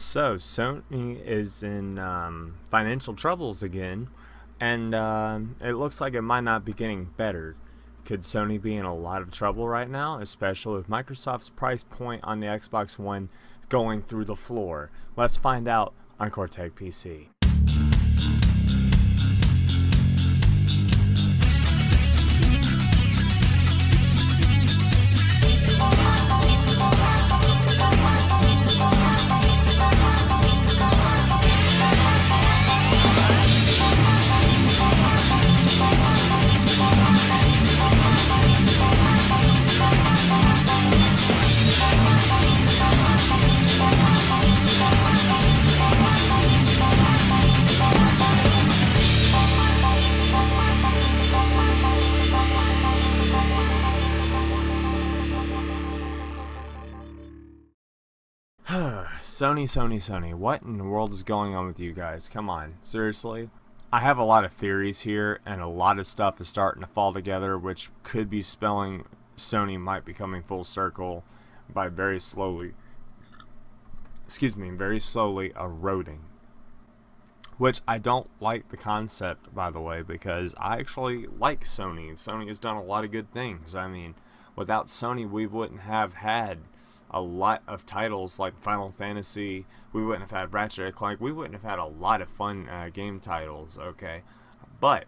So Sony is in financial troubles again, and it looks like it might not be getting better. Could Sony be in a lot of trouble right now, especially with Microsoft's price point on the Xbox One going through the floor? Let's find out on Corteg PC. Sony. What in the world is going on with you guys? Come on, seriously? I have a lot of theories here, and a lot of stuff is starting to fall together, which could be spelling Sony might be coming full circle by very slowly eroding. Which I don't like the concept, by the way, because I actually like Sony. Sony has done a lot of good things. I mean, without Sony, we wouldn't have had a lot of titles like Final Fantasy. We wouldn't have had Ratchet and Clank. We wouldn't have had a lot of fun game titles, okay? But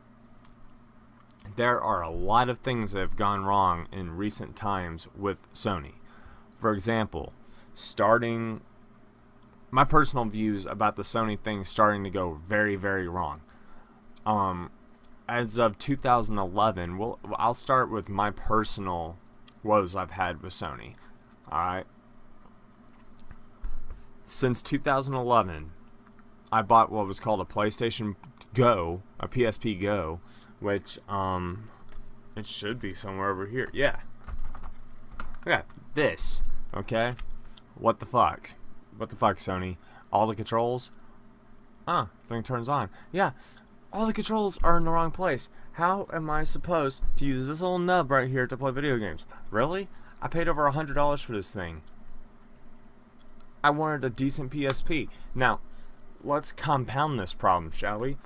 there are a lot of things that have gone wrong in recent times with Sony. For example, my personal views about the Sony thing starting to go very, very wrong. As of 2011, I'll start with my personal woes I've had with Sony. Alright. Since 2011, I bought what was called a PlayStation Go, a PSP Go, which, it should be somewhere over here. Yeah. Yeah, this. Okay? What the fuck? What the fuck, Sony? All the controls? Thing turns on. Yeah, all the controls are in the wrong place. How am I supposed to use this little nub right here to play video games? Really? I paid over $100 for this thing. I wanted a decent PSP. Now, let's compound this problem, shall we?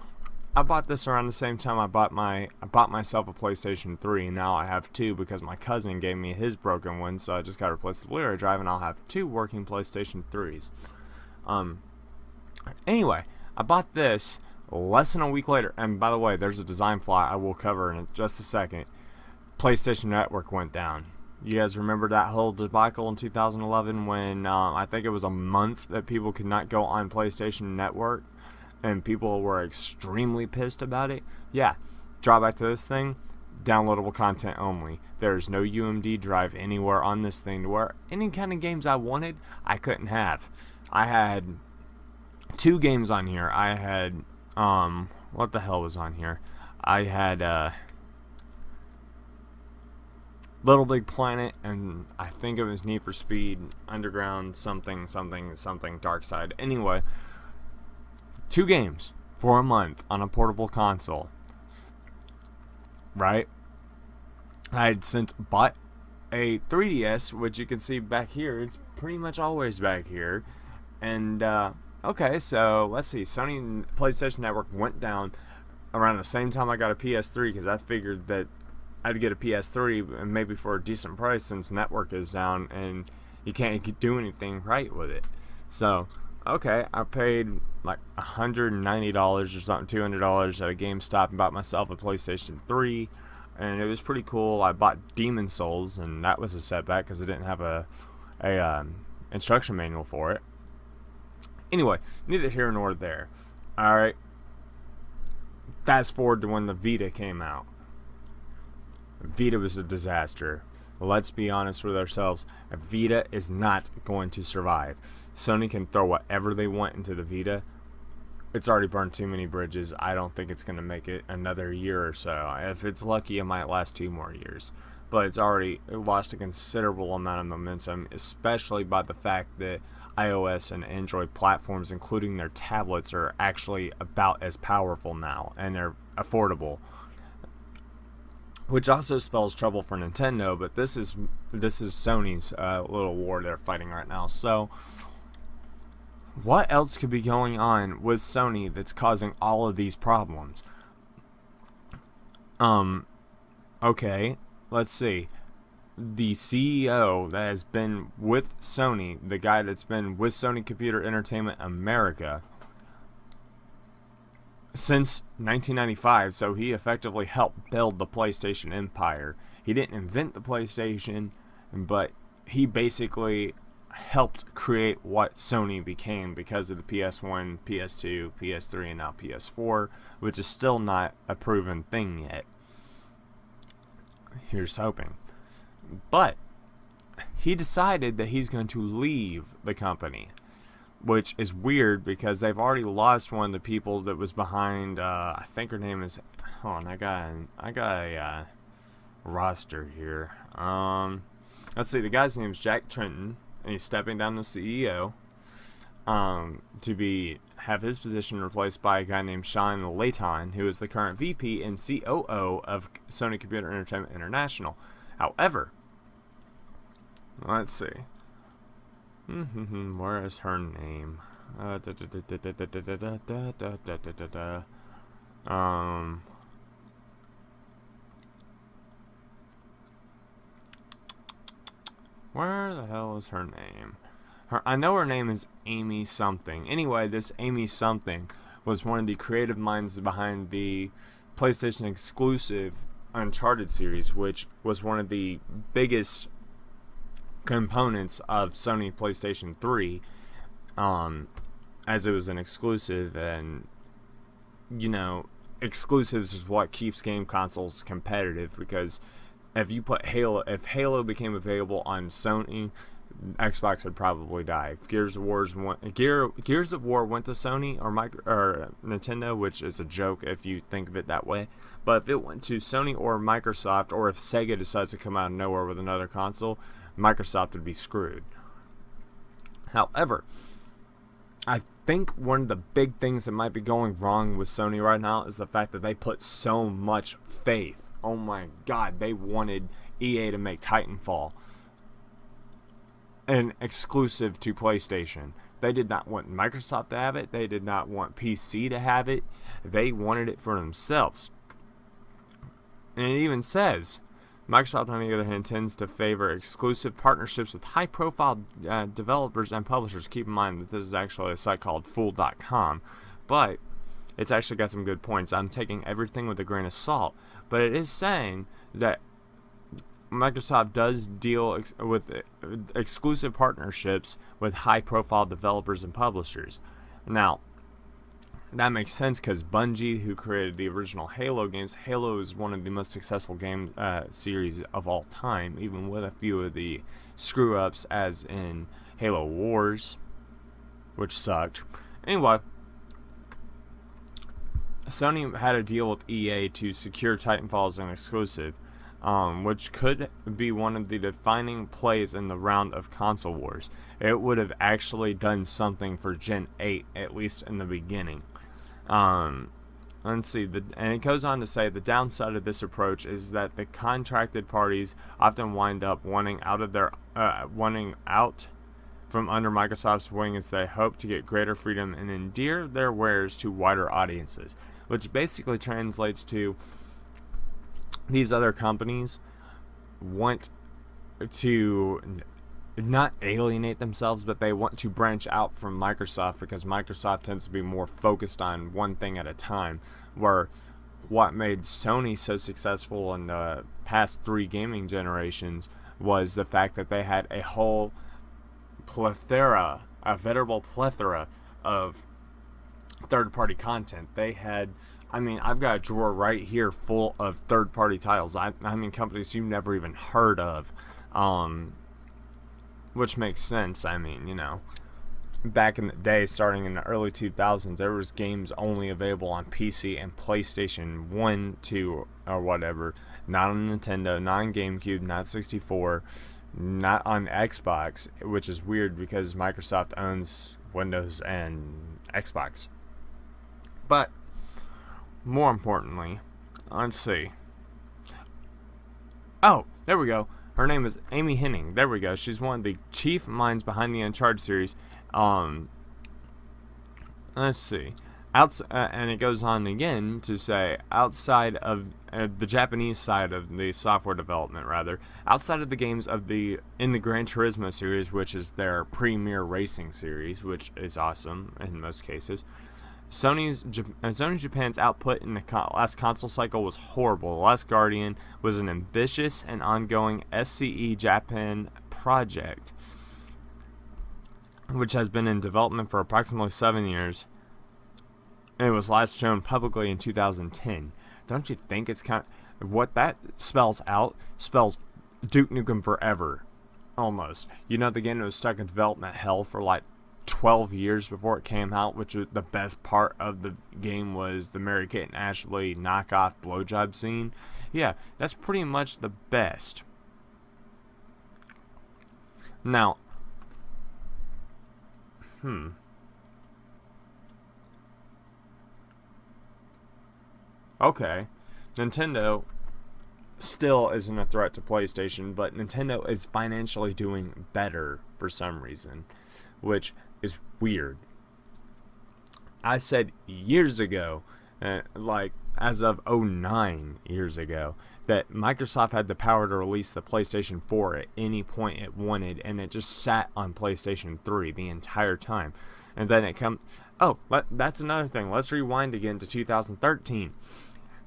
I bought this around the same time I bought myself a PlayStation 3, and now I have two because my cousin gave me his broken one, so I just got to replace the Blu-ray drive, and I'll have two working PlayStation 3s. Anyway, I bought this less than a week later, and by the way, there's a design flaw I will cover in just a second. PlayStation Network went down. You guys remember that whole debacle in 2011 when I think it was a month that people could not go on PlayStation Network and people were extremely pissed about it? Yeah, drawback to this thing, downloadable content only. There's no UMD drive anywhere on this thing to where any kind of games I wanted, I couldn't have. I had two games on here. I had, what the hell was on here? I had, Little Big Planet, and I think it was Need for Speed Underground something Dark Side. Anyway, two games for a month on a portable console. Right? I had since bought a 3DS, which you can see back here. It's pretty much always back here. And, okay, so let's see. Sony PlayStation Network went down around the same time I got a PS3 because I figured that I'd get a PS3 and maybe for a decent price since network is down and you can't do anything right with it. So, okay, I paid like $190 or something, $200 at a GameStop and bought myself a PlayStation 3, and it was pretty cool. I bought Demon Souls, and that was a setback because I didn't have a instruction manual for it. Anyway, neither here nor there. Alright, fast forward to when the Vita came out. Vita was a disaster. Let's be honest with ourselves. Vita is not going to survive. Sony can throw whatever they want into the Vita. It's already burned too many bridges. I don't think it's going to make it another year or so. If it's lucky, it might last 2 more years. But it's already lost a considerable amount of momentum, especially by the fact that iOS and Android platforms, including their tablets, are actually about as powerful now, and they're affordable. Which also spells trouble for Nintendo, but this is Sony's little war they're fighting right now. So what else could be going on with Sony that's causing all of these problems? Okay, let's see. The CEO that has been with Sony, the guy that's been with Sony Computer Entertainment America since 1995, so he effectively helped build the PlayStation empire. He didn't invent the PlayStation, but he basically helped create what Sony became because of the PS1, PS2, PS3, and now PS4, which is still not a proven thing yet. Here's hoping. But he decided that he's going to leave the company, which is weird because they've already lost one of the people that was behind. I think her name is. Hold on, I got a roster here. Let's see. The guy's name is Jack Tretton, and he's stepping down as CEO. To have his position replaced by a guy named Sean Layton, who is the current VP and COO of Sony Computer Entertainment International. However, let's see. Where is her name? Where the hell is her name? I know her name is Amy something. Anyway, this Amy something was one of the creative minds behind the PlayStation exclusive Uncharted series, which was one of the biggest components of Sony PlayStation 3, as it was an exclusive, and exclusives is what keeps game consoles competitive, because if Halo became available on Sony, Xbox would probably die. If Gears of War went to Sony or Nintendo, which is a joke if you think of it that way, but if it went to Sony or Microsoft, or if Sega decides to come out of nowhere with another console, Microsoft would be screwed. However, I think one of the big things that might be going wrong with Sony right now is the fact that they put so much faith. Oh my God, they wanted EA to make Titanfall an exclusive to PlayStation. They did not want Microsoft to have it. They did not want PC to have it. They wanted it for themselves. And it even says, Microsoft, on the other hand, tends to favor exclusive partnerships with high-profile developers and publishers. Keep in mind that this is actually a site called Fool.com, but it's actually got some good points. I'm taking everything with a grain of salt, but it is saying that Microsoft does deal with exclusive partnerships with high-profile developers and publishers. Now, that makes sense because Bungie, who created the original Halo games, Halo is one of the most successful game series of all time, even with a few of the screw-ups, as in Halo Wars, which sucked. Anyway, Sony had a deal with EA to secure Titanfall as an exclusive, which could be one of the defining plays in the round of console wars. It would have actually done something for Gen 8, at least in the beginning. Let's see, and it goes on to say the downside of this approach is that the contracted parties often wind up wanting out from under Microsoft's wing as they hope to get greater freedom and endear their wares to wider audiences, which basically translates to these other companies want to not alienate themselves, but they want to branch out from Microsoft, because Microsoft tends to be more focused on one thing at a time, where what made Sony so successful in the past 3 gaming generations was the fact that they had a whole veritable plethora of third-party content. They had, I've got a drawer right here full of third-party titles. Companies you've never even heard of, which makes sense. Back in the day, starting in the early 2000s, there was games only available on PC and PlayStation 1, 2, or whatever. Not on Nintendo, not on GameCube, not 64, not on Xbox, which is weird because Microsoft owns Windows and Xbox. But more importantly, let's see. Oh, there we go. Her name is Amy Hennig. There we go. She's one of the chief minds behind the Uncharted series. let's see. And it goes on again to say, outside of the Japanese side of the software development, rather, outside of the games in the Gran Turismo series, which is their premier racing series, which is awesome in most cases, Sony Japan's output in the last console cycle was horrible. The Last Guardian was an ambitious and ongoing SCE Japan project, which has been in development for approximately 7 years. And it was last shown publicly in 2010. Don't you think it's kind of... What that spells out spells Duke Nukem Forever. Almost. You know, the game was stuck in development hell for like 12 years before it came out, which was the best part of the game was the Mary-Kate and Ashley knockoff blowjob scene. Yeah, that's pretty much the best. Now... Okay, Nintendo still isn't a threat to PlayStation, but Nintendo is financially doing better for some reason, which is weird. I said years ago, like as of 09 years ago, that Microsoft had the power to release the PlayStation 4 at any point it wanted, and it just sat on PlayStation 3 the entire time. And then it come... Oh, that's another thing. Let's rewind again to 2013.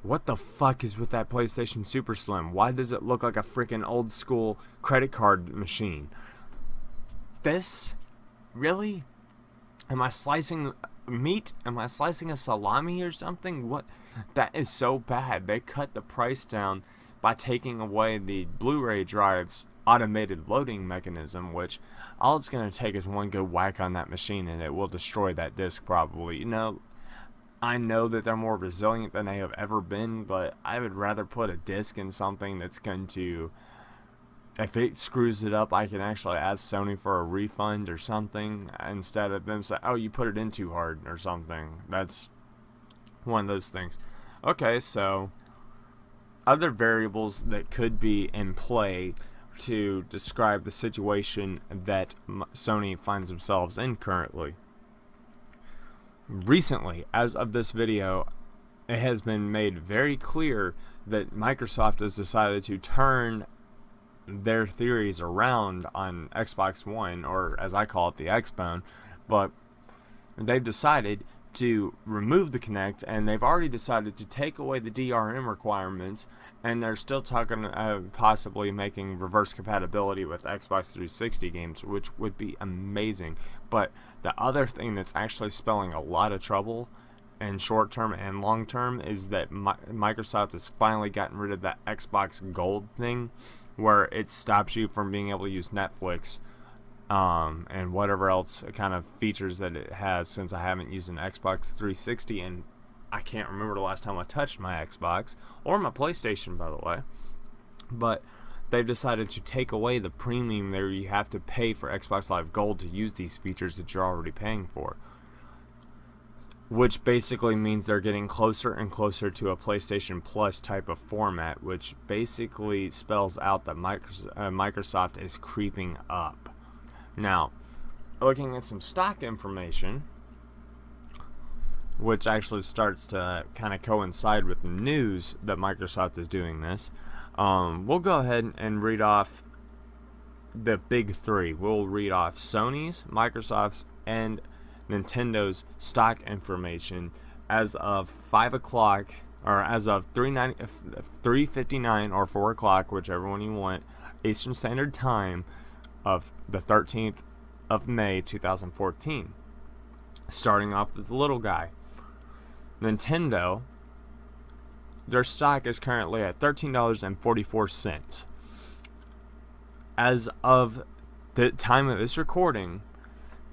What the fuck is with that PlayStation Super Slim? Why does it look like a freaking old school credit card machine? This? Really? Am I slicing meat? Am I slicing a salami or something? What? That is so bad. They cut the price down by taking away the Blu-ray drive's automated loading mechanism, which all it's going to take is one good whack on that machine and it will destroy that disc probably. You know, I know that they're more resilient than they have ever been, but I would rather put a disc in something that's going to... If it screws it up, I can actually ask Sony for a refund or something instead of them saying, oh, you put it in too hard or something. That's one of those things. Okay, so other variables that could be in play to describe the situation that Sony finds themselves in currently. Recently, as of this video, it has been made very clear that Microsoft has decided to turn their theories around on Xbox One, or as I call it, the Xbone, but they've decided to remove the Kinect, and they've already decided to take away the DRM requirements, and they're still talking possibly making reverse compatibility with Xbox 360 games, which would be amazing. But the other thing that's actually spelling a lot of trouble in short term and long term is that Microsoft has finally gotten rid of that Xbox Gold thing, where it stops you from being able to use Netflix and whatever else kind of features that it has, since I haven't used an Xbox 360 and I can't remember the last time I touched my Xbox or my PlayStation, by the way. But they've decided to take away the premium there you have to pay for Xbox Live Gold to use these features that you're already paying for, which basically means they're getting closer and closer to a PlayStation Plus type of format, which basically spells out that Microsoft is creeping up. Now, looking at some stock information, which actually starts to kind of coincide with the news that Microsoft is doing this, we'll go ahead and read off the big three. We'll read off Sony's, Microsoft's, and Nintendo's stock information as of 5 o'clock, or as of 3:59 or 4 o'clock, whichever one you want, Eastern Standard Time of the 13th of May 2014. Starting off with the little guy. Nintendo, their stock is currently at $13.44. As of the time of this recording,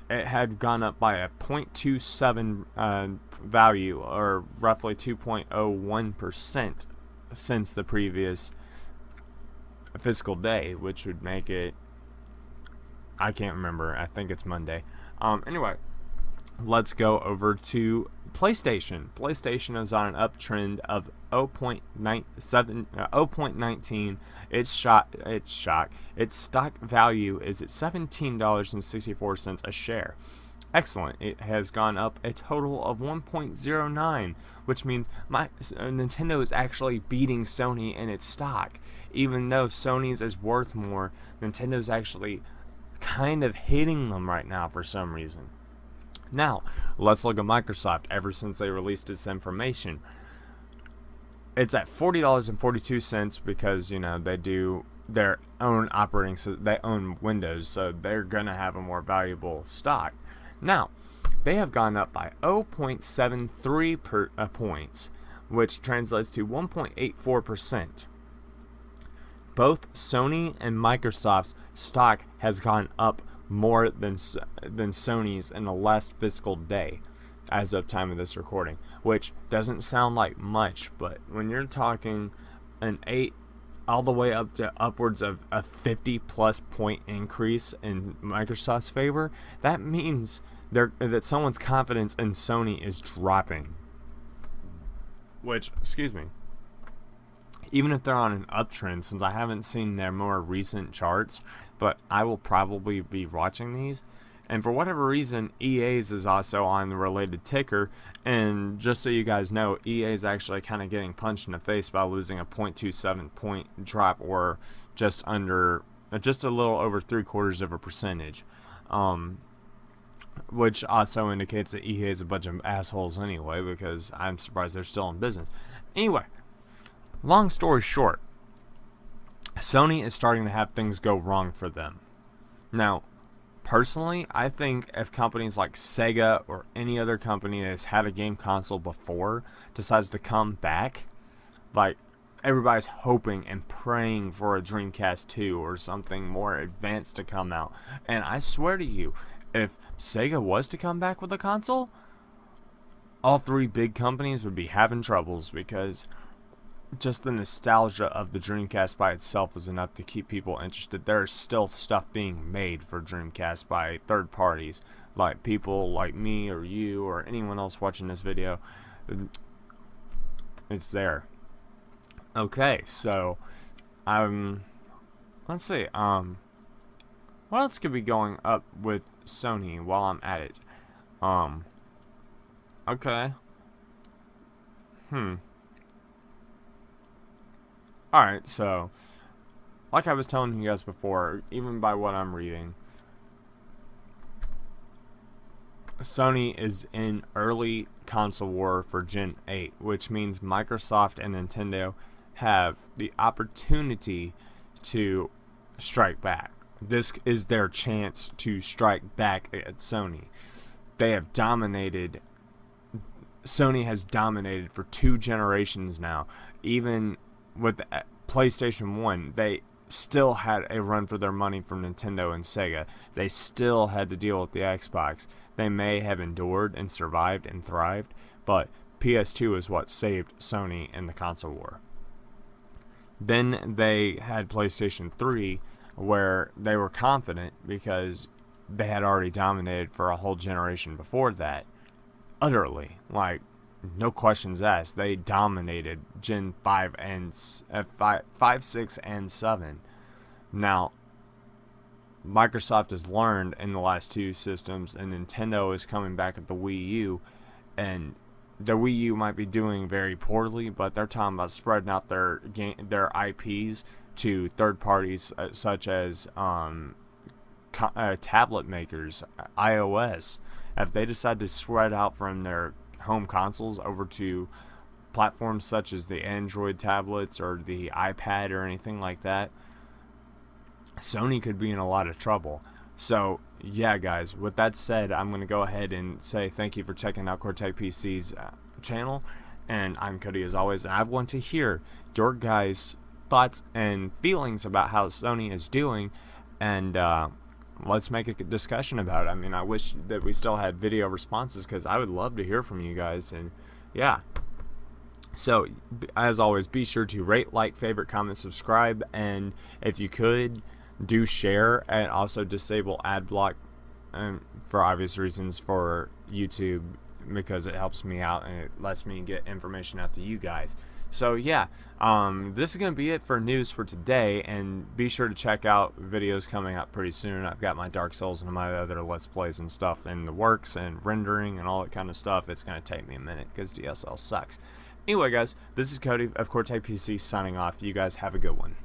it had gone up by a 0.27 value, or roughly 2.01% since the previous fiscal day, which would make it, I can't remember, I think it's Monday. Anyway, let's go over to PlayStation. PlayStation is on an uptrend of 0.19. Its stock value is at $17.64 a share. Excellent. It has gone up a total of 1.09, which means Nintendo is actually beating Sony in its stock. Even though Sony's is worth more, Nintendo's actually kind of hitting them right now for some reason. Now, let's look at Microsoft. Ever since they released this information, it's at $40.42 because, they do their own operating, so they own Windows, so they're gonna have a more valuable stock. Now, they have gone up by 0.73 points, which translates to 1.84%. Both Sony and Microsoft's stock has gone up more than Sony's in the last fiscal day, as of time of this recording, which doesn't sound like much, but when you're talking an 8 all the way up to upwards of a 50 plus point increase in Microsoft's favor, that means that someone's confidence in Sony is dropping. Which, excuse me, even if they're on an uptrend, since I haven't seen their more recent charts, but I will probably be watching these. And for whatever reason, EA's is also on the related ticker. And just so you guys know, EA is actually kind of getting punched in the face by losing a 0.27 point drop, or just a little over 0.75%. Which also indicates that EA is a bunch of assholes anyway, because I'm surprised they're still in business. Anyway, long story short, Sony is starting to have things go wrong for them. Now, personally, I think if companies like Sega or any other company that's had a game console before decides to come back, like everybody's hoping and praying for a Dreamcast 2 or something more advanced to come out. And I swear to you, if Sega was to come back with a console, all three big companies would be having troubles, because just the nostalgia of the Dreamcast by itself was enough to keep people interested. There's still stuff being made for Dreamcast by third parties, like people like me or you or anyone else watching this video. It's there. Okay, so let's see. What else could be going up with Sony while I'm at it? Okay. Alright, so, like I was telling you guys before, even by what I'm reading, Sony is in early console war for Gen 8, which means Microsoft and Nintendo have the opportunity to strike back. This is their chance to strike back at Sony. They have dominated. Sony has dominated for 2 generations now. Even with the PlayStation 1, they still had a run for their money from Nintendo and Sega. They still had to deal with the Xbox. They may have endured and survived and thrived, but PS2 is what saved Sony in the console war. Then they had PlayStation 3, where they were confident because they had already dominated for a whole generation before that. Utterly. Like, no questions asked. They dominated Gen 5, 6, and 7. Now, Microsoft has learned in the last 2 systems, and Nintendo is coming back at the Wii U, and the Wii U might be doing very poorly, but they're talking about spreading out their IPs to third parties such as tablet makers, iOS. If they decide to spread out from their home consoles over to platforms such as the Android tablets or the iPad or anything like that, Sony could be in a lot of trouble. So, yeah, guys, with that said, I'm going to go ahead and say thank you for checking out Cortec PC's channel. And I'm Cody, as always, and I want to hear your guys' thoughts and feelings about how Sony is doing, and let's make a discussion about it. I mean, I wish that we still had video responses, because I would love to hear from you guys. And yeah, so as always, be sure to rate, like, favorite, comment, subscribe, and if you could, do share, and also disable ad block, for obvious reasons, for YouTube, because it helps me out and it lets me get information out to you guys. So yeah, this is gonna be it for news for today, and be sure to check out videos coming up pretty soon. I've got my Dark Souls and my other Let's Plays and stuff in the works, and rendering and all that kind of stuff. It's gonna take me a minute because DSL sucks. Anyway, guys, this is Cody of Corte PC signing off. You guys have a good one.